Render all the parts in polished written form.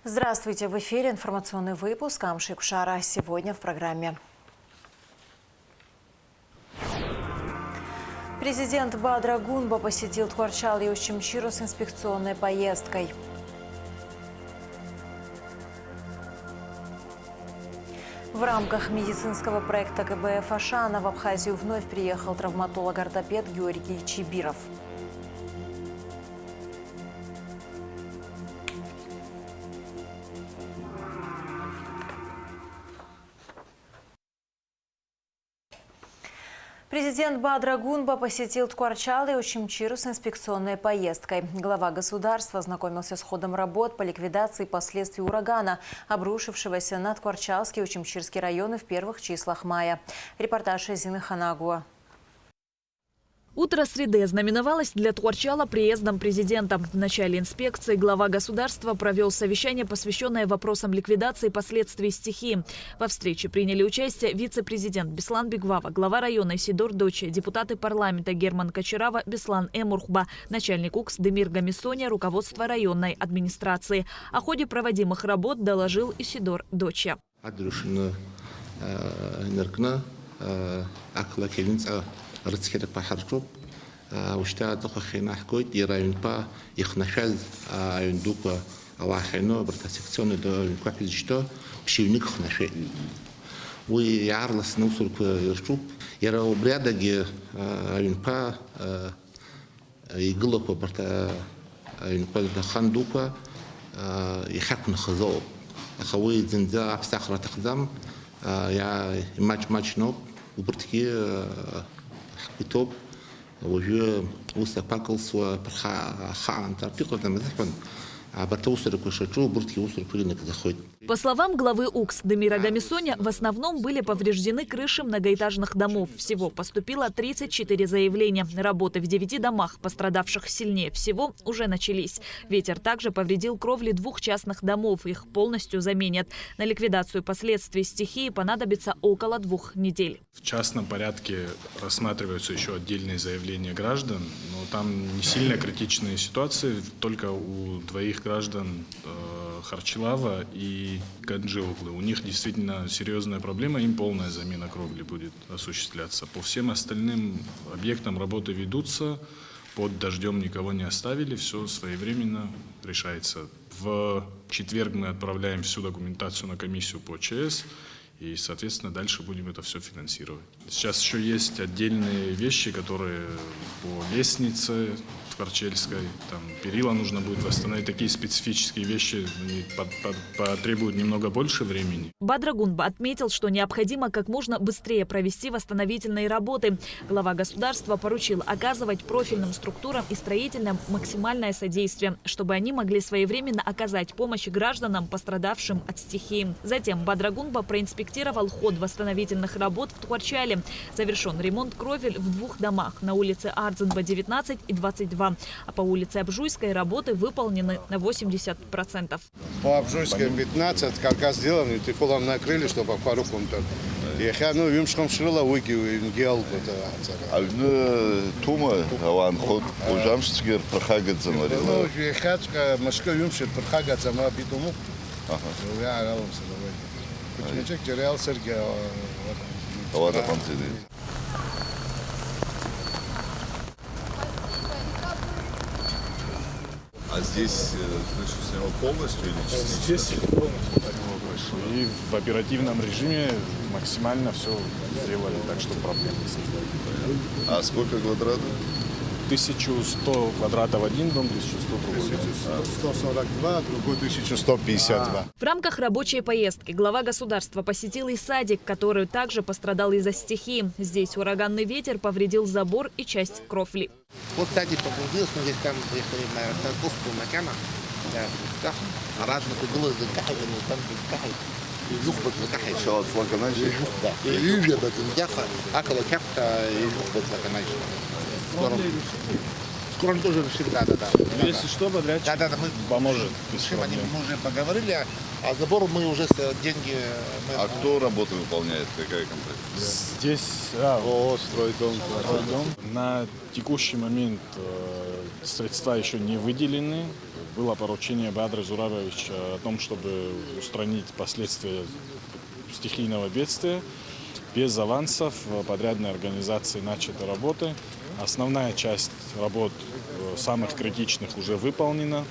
Здравствуйте! В эфире информационный выпуск Амшик Шара. Сегодня в программе. Президент Бадра Гунба посетил Тхуарчал и Учимчиру с инспекционной поездкой. В рамках медицинского проекта КБФ «Ашана» в Абхазию вновь приехал травматолог-ортопед Георгий Чибиров. Президент Бадра Гунба посетил Тхуарчал и Учимчиру с инспекционной поездкой. Глава государства ознакомился с ходом работ по ликвидации последствий урагана, обрушившегося на Тхуарчалский и Учимчирский районы в первых числах мая. Репортаж Зины Ханагуа. Утро среды знаменовалось для Тхуарчала приездом президента. В начале инспекции глава государства провел совещание, посвященное вопросам ликвидации последствий стихии. Во встрече приняли участие вице-президент Беслан Бигвава, глава района Исидор Дочи, депутаты парламента Герман Кочарава, Беслан Эмурхба, начальник УКС Демир Гамисоня, руководство районной администрации. О ходе проводимых работ доложил Исидор Дочи. رتكلم بحركوب واشتغل دقة خينا حكويت يراين با يخنشل يندوك واحينو برتسكسيون دو كوكي جتو بشيونيك خنشل ويعرلس نوصل كيرشوب يراو بريادج يراين با يقلق برتا يراين با خندوكا يحكم خزوب خوي زنزا بسخرة تقدم يا ماتش نوب وبرتكي توب وجو وسط باكلس وبرخا خان ترتيق ولا مزحون По словам главы УКС Демира Гамисоня, в основном были повреждены крыши многоэтажных домов. Всего поступило 34 заявления. Работы в 9 домах, пострадавших сильнее всего, уже начались. Ветер также повредил кровли 2 частных домов. Их полностью заменят. На ликвидацию последствий стихии понадобится около 2 недель. В частном порядке рассматриваются еще отдельные заявления граждан, но там не сильно критичные ситуации, только у 2 граждан Харчилава и Ганджиоглы. У них действительно серьезная проблема, им полная замена кровли будет осуществляться. По всем остальным объектам работы ведутся, под дождем никого не оставили, все своевременно решается. В четверг мы отправляем всю документацию на комиссию по ЧС, и, соответственно, дальше будем это все финансировать. Сейчас еще есть отдельные вещи, которые по лестнице Тхуарчальской, там перила нужно будет восстановить. Такие специфические вещи потребуют немного больше времени. Бадра Гунба отметил, что необходимо как можно быстрее провести восстановительные работы. Глава государства поручил оказывать профильным структурам и строителям максимальное содействие, чтобы они могли своевременно оказать помощь гражданам, пострадавшим от стихии. Затем Бадра Гунба проинспектировал ход восстановительных работ в Тхуарчале. Завершен ремонт кровель в 2 домах на улице Ардзенба 19 и 22. А по улице Абжуйской работы выполнены на 80%. По Абжуйской 15 каркас сделан, и тифулом накрыли, чтобы пару комнат. Я ну юмшком шрила уйки гел это. Тума аван ход ужамшцгер прохагат замарил. Ну я хочу машка юмшит прохагат зама битуму. Ага. Я ралом садовой. Почему же реал Сергей? Вот это панцирь. А здесь крышу снял полностью или частично? Здесь полностью крышу. И в оперативном режиме максимально все сделали так, чтобы проблем не создали. А сколько квадратов? 1100 квадратов один дом, 1100 другой. 1142, другой 1152. В рамках рабочей поездки глава государства посетил и садик, который также пострадал из-за стихии. Здесь ураганный ветер повредил забор и часть кровли. Вот садик повредился, но здесь там приехали на парковку макана. Радно было закахивание, там закахивание. يخبط بتاعها ان شاء الله تلاقى ناجي يجي بتنجح اكل كبته يخبط لك ناجي Скоро мы тоже решим, да. Если что, подрядчик Да, мы поможет. Без решим, проблем. мы уже поговорили, а забор мы уже деньги... А кто работу выполняет? Какая компания? Здесь Стройдом. на текущий момент средства еще не выделены. Было поручение Бадра Зурабовича о том, чтобы устранить последствия стихийного бедствия. Без авансов подрядной организации начаты работы. Основная часть работ, самых критичных, уже выполнена.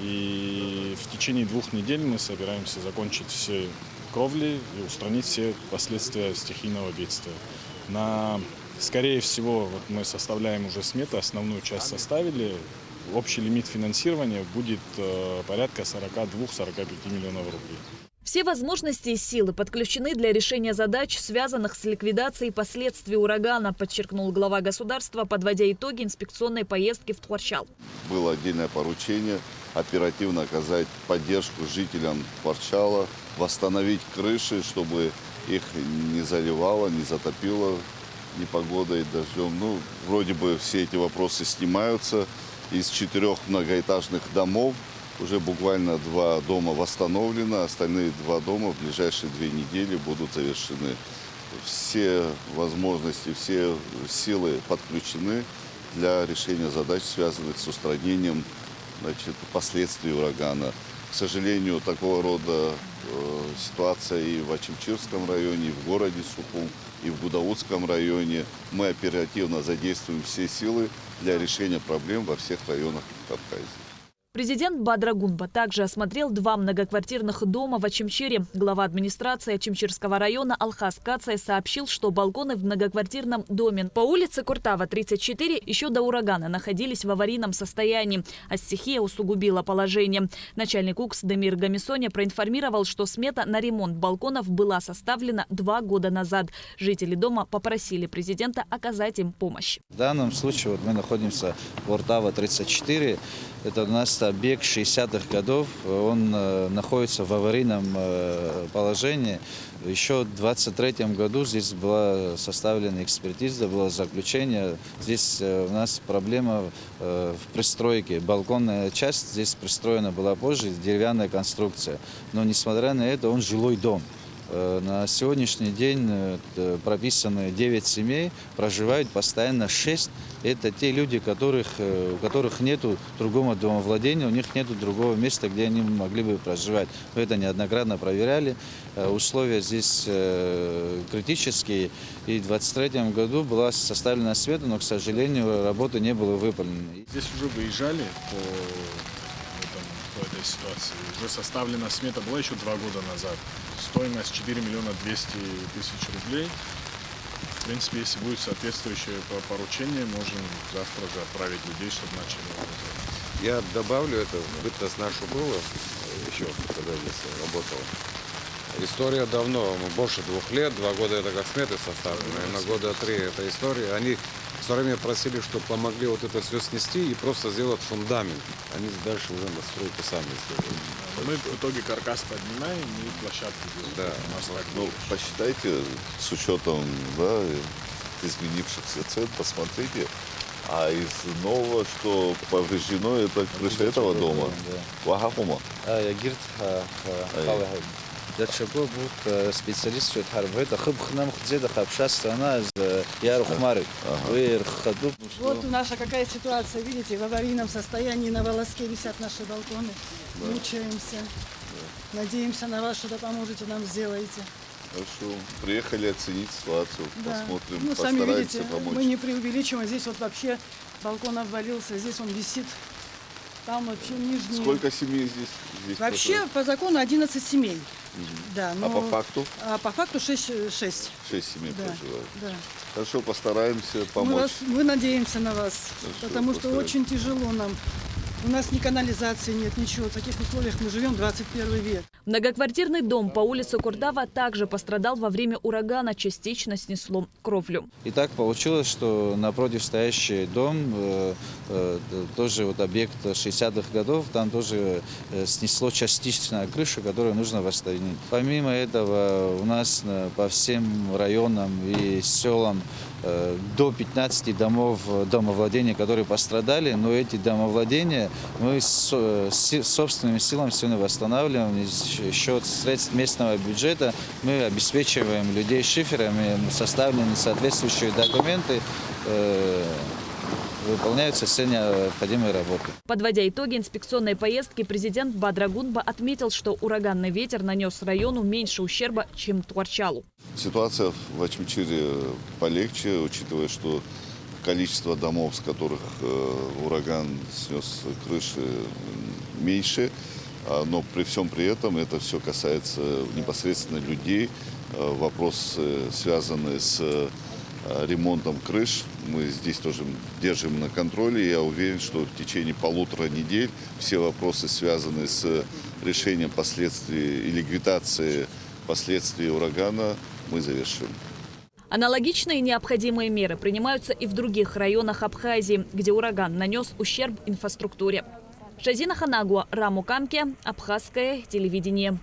И в течение 2 недель мы собираемся закончить все кровли и устранить все последствия стихийного бедствия. Скорее всего, вот мы составляем уже сметы, основную часть составили. Общий лимит финансирования будет порядка 42-45 миллионов рублей. Все возможности и силы подключены для решения задач, связанных с ликвидацией последствий урагана, подчеркнул глава государства, подводя итоги инспекционной поездки в Тхуарчал. Было отдельное поручение оперативно оказать поддержку жителям Тхуарчала, восстановить крыши, чтобы их не заливало, не затопило непогодой, дождем. Вроде бы все эти вопросы снимаются. Из 4 многоэтажных домов уже буквально 2 дома восстановлены, остальные 2 дома в ближайшие 2 недели будут завершены. Все возможности, все силы подключены для решения задач, связанных с устранением последствий урагана. К сожалению, такого рода ситуация и в Ачимчирском районе, и в городе Сухум, и в Гудаутском районе. Мы оперативно задействуем все силы для решения проблем во всех районах Кавказа. Президент Бадра Гунба также осмотрел 2 многоквартирных дома в Ачимчире. Глава администрации Ачимчирского района Алхас Кацай сообщил, что балконы в многоквартирном доме по улице Куртава, 34, еще до урагана находились в аварийном состоянии, а стихия усугубила положение. Начальник УКС Демир Гамисоня проинформировал, что смета на ремонт балконов была составлена 2 года назад. Жители дома попросили президента оказать им помощь. В данном случае мы находимся в Куртава, 34. Это у нас объект 60-х годов, он находится в аварийном положении. Еще в 2023 году здесь была составлена экспертиза, было заключение. Здесь у нас проблема в пристройке. Балконная часть здесь пристроена была позже, деревянная конструкция. Но несмотря на это, он жилой дом. На сегодняшний день прописаны 9 семей, проживают постоянно 6. Это те люди, у которых нет другого домовладения, у них нет другого места, где они могли бы проживать. Мы это неоднократно проверяли. Условия здесь критические. И в 2023 году была составлена смета, но, к сожалению, работа не была выполнена. Здесь уже выезжали по этой ситуации. Уже составлена смета была еще 2 года назад. Стоимость 4 миллиона 200 тысяч рублей. В принципе, если будет соответствующее поручение, можем завтра же отправить людей, чтобы начали работать. Я добавлю, это бытность нашу было, еще когда здесь работал. История давно, больше 2 лет, 2 года это как сметы составлены, на года 3 это история. Они все время просили, чтобы помогли вот это все снести и просто сделать фундамент. Они дальше уже на стройку сами сделали. Мы в итоге каркас поднимаем и площадку делаем. Да. Посчитайте с учетом изменившихся цен, посмотрите. А из нового, что повреждено, это крыша этого дома. Вахахума. Дальше будет специалист, что это хыбхнам где-то хабша страна из Ярухмары. Вот наша какая ситуация, видите, в аварийном состоянии на волоске висят наши балконы. Мучаемся. Надеемся на вас, что-то поможете нам, сделаете. Хорошо. Приехали оценить ситуацию, посмотрим, сами постараемся видите, помочь. мы не преувеличиваем. Здесь вот вообще балкон обвалился, здесь он висит. Там вообще нижний. Сколько семей здесь? Вообще по закону 11 семей. Да, А по факту? А по факту 6. 6 семей проживают. Да. Хорошо, постараемся помочь. Мы надеемся на вас, Хорошо, потому что постараемся. очень тяжело нам. У нас ни канализации нет, ничего. В таких условиях мы живем 21 век. Многоквартирный дом по улице Курдава также пострадал во время урагана, частично снесло кровлю. И так получилось, что напротив стоящий дом, тоже вот объект 60-х годов, там тоже снесло частично крышу, которую нужно восстановить. Помимо этого у нас по всем районам и селам до 15 домовладений, которые пострадали, но эти домовладения мы собственными силами сегодня восстанавливаем. За счет средств местного бюджета мы обеспечиваем людей шиферами, составлены соответствующие документы, выполняются все необходимые работы. Подводя итоги инспекционной поездки, президент Бадрагунба отметил, что ураганный ветер нанес району меньше ущерба, чем Тхуарчалу. Ситуация в Очимчире полегче, учитывая, что количество домов, с которых ураган снес крыши, меньше. Но при всем при этом это все касается непосредственно людей. Вопрос, связанный с ремонтом крыш, мы здесь тоже держим на контроле. Я уверен, что в течение 1,5 недели все вопросы, связанные с решением последствий и ликвидацией последствий урагана, мы завершим. Аналогичные необходимые меры принимаются и в других районах Абхазии, где ураган нанес ущерб инфраструктуре. Шазина Ханагуа, Раму Камке, Абхазское телевидение.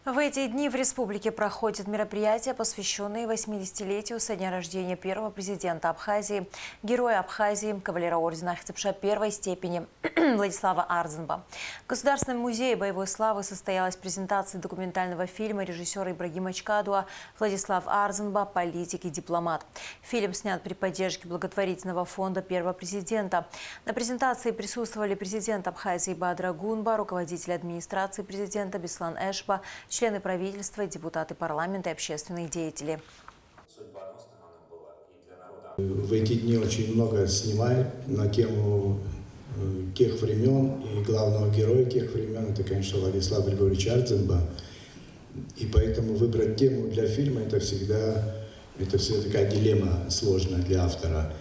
В эти дни в республике проходит мероприятие, посвященное 80-летию со дня рождения первого президента Абхазии, героя Абхазии, кавалера ордена Ахтепша первой степени Владислава Арзанба. В Государственном музее боевой славы состоялась презентация документального фильма режиссера Ибрагима Чкадуа «Владислав Арзанба. Политик и дипломат». Фильм снят при поддержке благотворительного фонда первого президента. На презентации присутствовали президент Абхазии Бадрагунба, руководитель администрации президента Беслан Эшба, члены правительства, депутаты парламента и общественные деятели. В эти дни очень много снимают на тему тех времен, и главного героя тех времен это, конечно, Владислав Григорьевич Арзанба. И поэтому выбрать тему для фильма это всегда такая дилемма сложная для автора.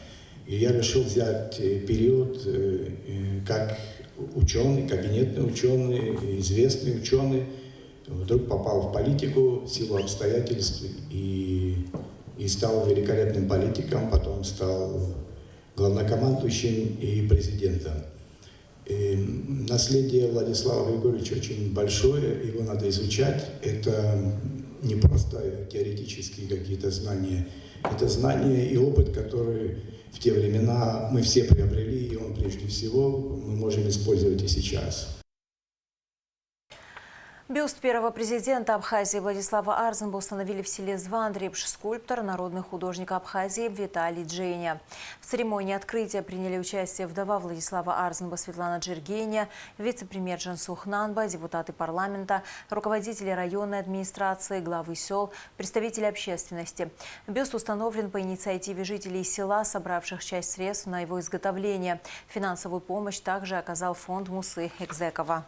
И я решил взять период, как ученый, кабинетный ученый, известный ученый, вдруг попал в политику в силу обстоятельств и стал великолепным политиком, потом стал главнокомандующим и президентом. И наследие Владислава Григорьевича очень большое, его надо изучать. Это не просто теоретические какие-то знания, это знания и опыт, который в те времена мы все приобрели, и он прежде всего мы можем использовать и сейчас. Бюст первого президента Абхазии Владислава Арзанба установили в селе Звандрипш. Скульптор, народный художник Абхазии Виталий Джейня. В церемонии открытия приняли участие вдова Владислава Арзанба Светлана Джергения, вице-премьер Жансу Хнанба, депутаты парламента, руководители районной администрации, главы сел, представители общественности. Бюст установлен по инициативе жителей села, собравших часть средств на его изготовление. Финансовую помощь также оказал фонд Мусы Экзекова.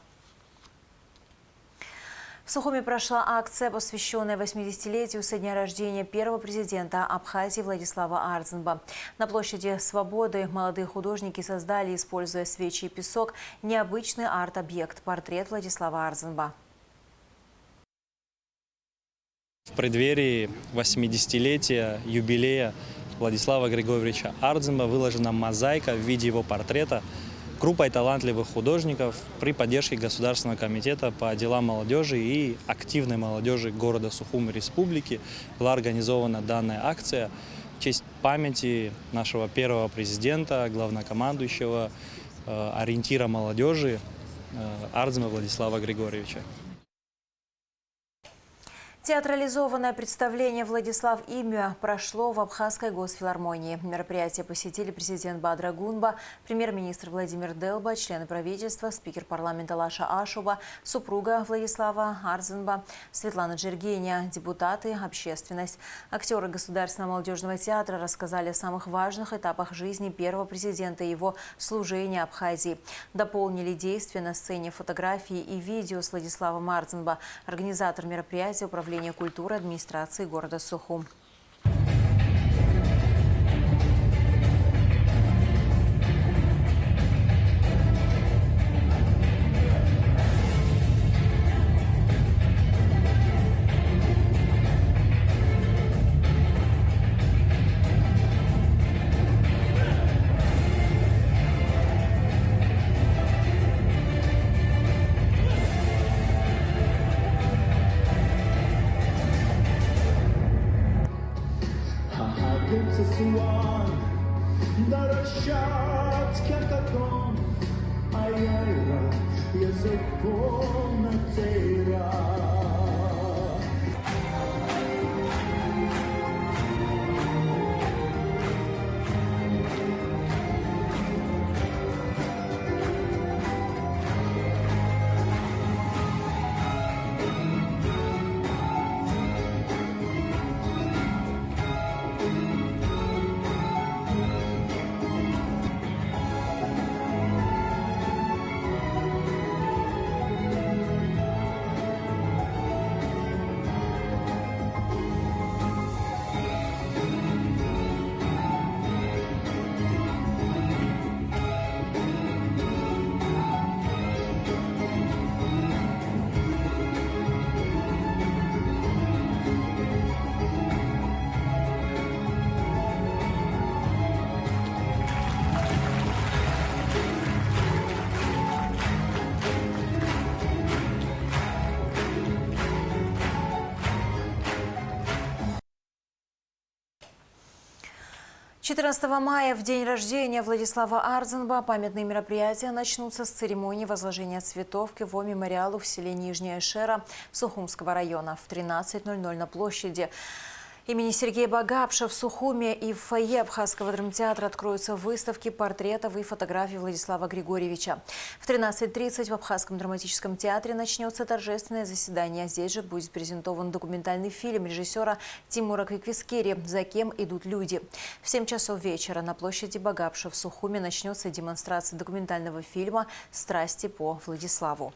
В Сухуми прошла акция, посвященная 80-летию со дня рождения первого президента Абхазии Владислава Арзанба. На площади Свободы молодые художники создали, используя свечи и песок, необычный арт-объект – портрет Владислава Арзанба. В преддверии 80-летия юбилея Владислава Григорьевича Арзанба выложена мозаика в виде его портрета группой талантливых художников при поддержке Государственного комитета по делам молодежи и активной молодежи города Сухуми Республики была организована данная акция в честь памяти нашего первого президента, главнокомандующего, ориентира молодежи Арзанба Владислава Григорьевича. Театрализованное представление «Владислав Имя» прошло в Абхазской госфилармонии. Мероприятие посетили президент Бадрагунба, премьер-министр Владимир Делба, члены правительства, спикер парламента Лаша Ашуба, супруга Владислава Арзанба, Светлана Джергения, депутаты, общественность. Актеры Государственного молодежного театра рассказали о самых важных этапах жизни первого президента и его служения Абхазии. Дополнили действия на сцене фотографии и видео с Владиславом Арзанба. Организатор мероприятия – Управление культуры администрации города Сухум. 14 мая, в день рождения Владислава Ардзенба, памятные мероприятия начнутся с церемонии возложения цветов к его мемориалу в селе Нижняя Шера Сухумского района в 13:00 на площади имени Сергея Багапша в Сухуме и в фойе Абхазского драмтеатра откроются выставки портретов и фотографий Владислава Григорьевича. В 13:30 в Абхазском драматическом театре начнется торжественное заседание. Здесь же будет презентован документальный фильм режиссера Тимура Квиквискери «За кем идут люди». В 7 часов вечера на площади Багапша в Сухуме начнется демонстрация документального фильма «Страсти по Владиславу».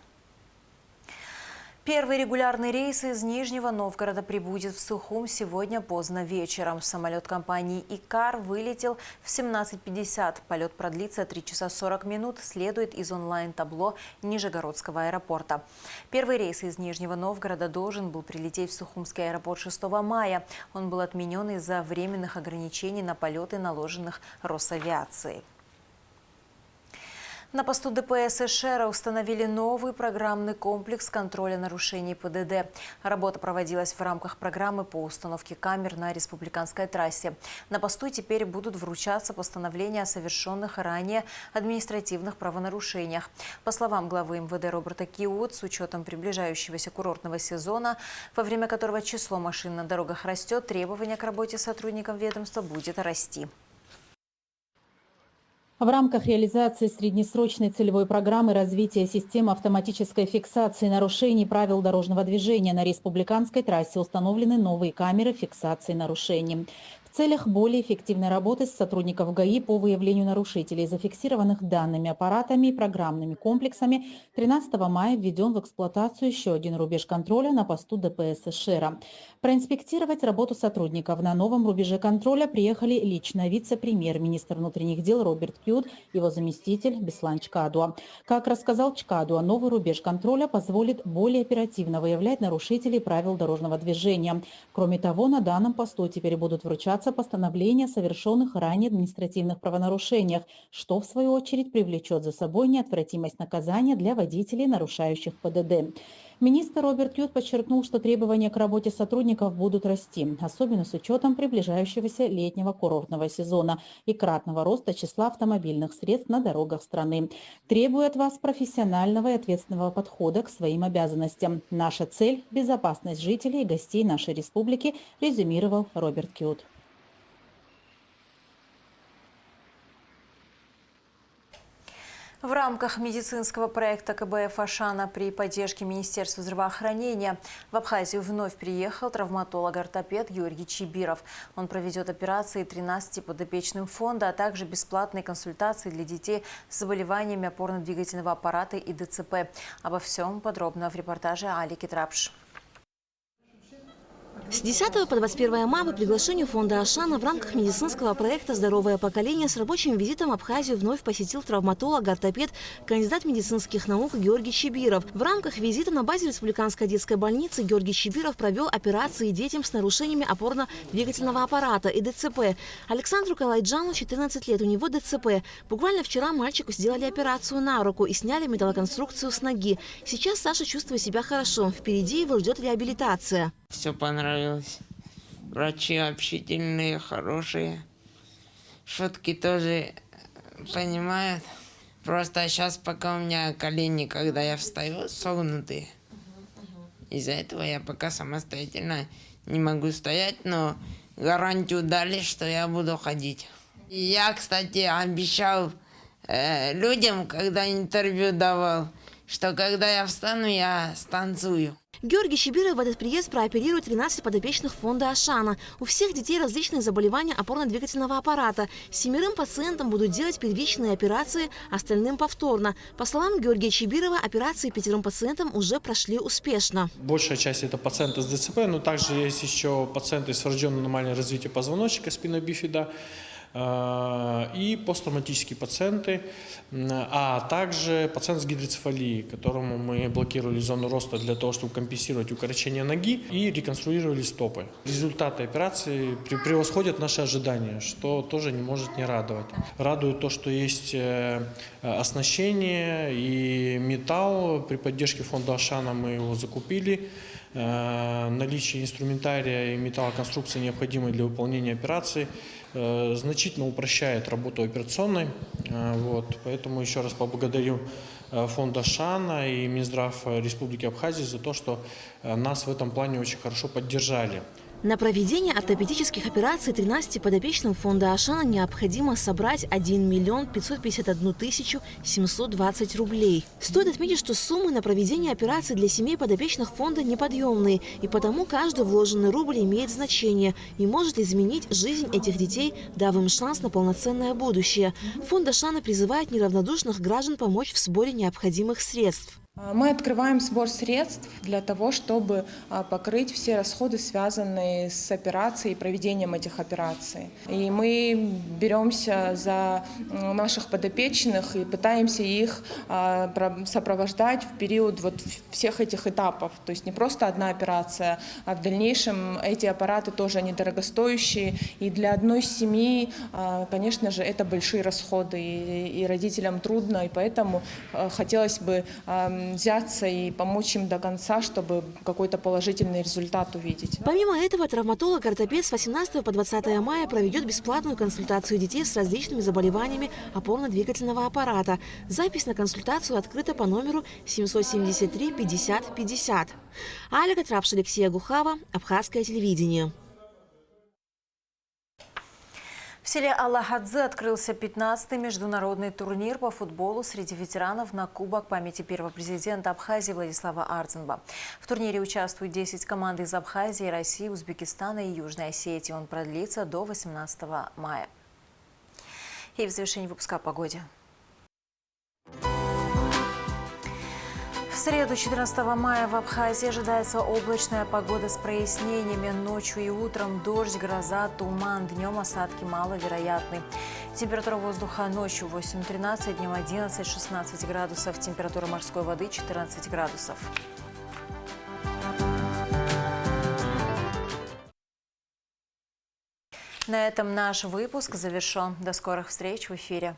Первый регулярный рейс из Нижнего Новгорода прибудет в Сухум сегодня поздно вечером. Самолет компании «Икар» вылетел в 17:50. Полет продлится 3 часа 40 минут, следует из онлайн-табло Нижегородского аэропорта. Первый рейс из Нижнего Новгорода должен был прилететь в Сухумский аэропорт 6 мая. Он был отменен из-за временных ограничений на полеты, наложенных Росавиацией. На посту ДПС Эшера установили новый программный комплекс контроля нарушений ПДД. Работа проводилась в рамках программы по установке камер на республиканской трассе. На посту теперь будут вручаться постановления о совершенных ранее административных правонарушениях. По словам главы МВД Роберта Киут, с учетом приближающегося курортного сезона, во время которого число машин на дорогах растет, требования к работе сотрудников ведомства будет расти. В рамках реализации среднесрочной целевой программы развития системы автоматической фиксации нарушений правил дорожного движения на республиканской трассе установлены новые камеры фиксации нарушений. В целях более эффективной работы с сотрудников ГАИ по выявлению нарушителей, зафиксированных данными аппаратами и программными комплексами, 13 мая введен в эксплуатацию еще один рубеж контроля на посту ДПС Эшера. Проинспектировать работу сотрудников на новом рубеже контроля приехали лично вице-премьер-министр внутренних дел Роберт Киут, его заместитель Беслан Чкадуа. Как рассказал Чкадуа, новый рубеж контроля позволит более оперативно выявлять нарушителей правил дорожного движения. Кроме того, на данном посту теперь будут вручаться постановления о совершенных ранее административных правонарушениях, что в свою очередь привлечет за собой неотвратимость наказания для водителей, нарушающих ПДД. Министр Роберт Киут подчеркнул, что требования к работе сотрудников будут расти, особенно с учетом приближающегося летнего курортного сезона и кратного роста числа автомобильных средств на дорогах страны. Требую от вас профессионального и ответственного подхода к своим обязанностям. Наша цель – безопасность жителей и гостей нашей республики, резюмировал Роберт Киут. В рамках медицинского проекта КБФ «Ашана» при поддержке Министерства здравоохранения в Абхазию вновь приехал травматолог-ортопед Георгий Чибиров. Он проведет операции 13 подопечным фонда, а также бесплатные консультации для детей с заболеваниями опорно-двигательного аппарата и ДЦП. Обо всем подробно в репортаже Али Китрапш. С 10 по 21 мая по приглашению фонда «Ашана» в рамках медицинского проекта «Здоровое поколение» с рабочим визитом Абхазию вновь посетил травматолог-ортопед, кандидат медицинских наук Георгий Чибиров. В рамках визита на базе Республиканской детской больницы Георгий Чибиров провел операции детям с нарушениями опорно-двигательного аппарата и ДЦП. Александру Калайджану 14 лет, у него ДЦП. Буквально вчера мальчику сделали операцию на руку и сняли металлоконструкцию с ноги. Сейчас Саша чувствует себя хорошо. Впереди его ждет реабилитация. Все понравилось. Врачи общительные, хорошие. Шутки тоже понимают. Просто сейчас пока у меня колени, когда я встаю, согнутые. Из-за этого я пока самостоятельно не могу стоять, но гарантию дали, что я буду ходить. И я, кстати, обещал людям, когда интервью давал, что когда я встану, я станцую. Георгий Чибиров в этот приезд прооперирует 13 подопечных фонда Ашана. У всех детей различные заболевания опорно-двигательного аппарата. 7 пациентам будут делать первичные операции, остальным повторно. По словам Георгия Чибирова, операции 5 пациентам уже прошли успешно. Большая часть это пациенты с ДЦП, но также есть еще пациенты с врожденным аномальным развитием позвоночника, спина бифида, и посттравматические пациенты, а также пациент с гидроцефалией, которому мы блокировали зону роста для того, чтобы компенсировать укорочение ноги и реконструировали стопы. Результаты операции превосходят наши ожидания, что тоже не может не радовать. Радует то, что есть оснащение и металл. При поддержке фонда Ашана мы его закупили. Наличие инструментария и металлоконструкции, необходимой для выполнения операции, значительно упрощает работу операционной. Поэтому еще раз поблагодарю фонд Ашана и Минздрав Республики Абхазия за то, что нас в этом плане очень хорошо поддержали. На проведение ортопедических операций 13 подопечным фонда Ашана необходимо собрать 1 миллион 551 тысячу 720 рублей. Стоит отметить, что суммы на проведение операций для семей подопечных фонда неподъемные, и потому каждый вложенный рубль имеет значение и может изменить жизнь этих детей, дав им шанс на полноценное будущее. Фонд Ашана призывает неравнодушных граждан помочь в сборе необходимых средств. Мы открываем сбор средств для того, чтобы покрыть все расходы, связанные с операцией и проведением этих операций. И мы беремся за наших подопечных и пытаемся их сопровождать в период всех этих этапов. То есть не просто одна операция, а в дальнейшем эти аппараты тоже недорогостоящие. И для одной семьи, конечно же, это большие расходы, и родителям трудно, и поэтому хотелось бы взяться и помочь им до конца, чтобы какой-то положительный результат увидеть. Помимо этого, травматолог-ортопед с 18 по 20 мая проведет бесплатную консультацию детей с различными заболеваниями опорно-двигательного аппарата. Запись на консультацию открыта по номеру 773 50 50. Альга Трапш, Алексея Гухава, Абхазское телевидение. В селе Аллахадзе открылся 15-й международный турнир по футболу среди ветеранов на Кубок памяти первого президента Абхазии Владислава Ардзинба. В турнире участвуют 10 команд из Абхазии, России, Узбекистана и Южной Осетии. Он продлится до 18 мая. И в завершении выпуска о погоде. В среду, 14 мая, в Абхазии ожидается облачная погода с прояснениями. Ночью и утром дождь, гроза, туман. Днем осадки маловероятны. Температура воздуха ночью 8-13, днем 11-16 градусов. Температура морской воды 14 градусов. На этом наш выпуск завершен. До скорых встреч в эфире.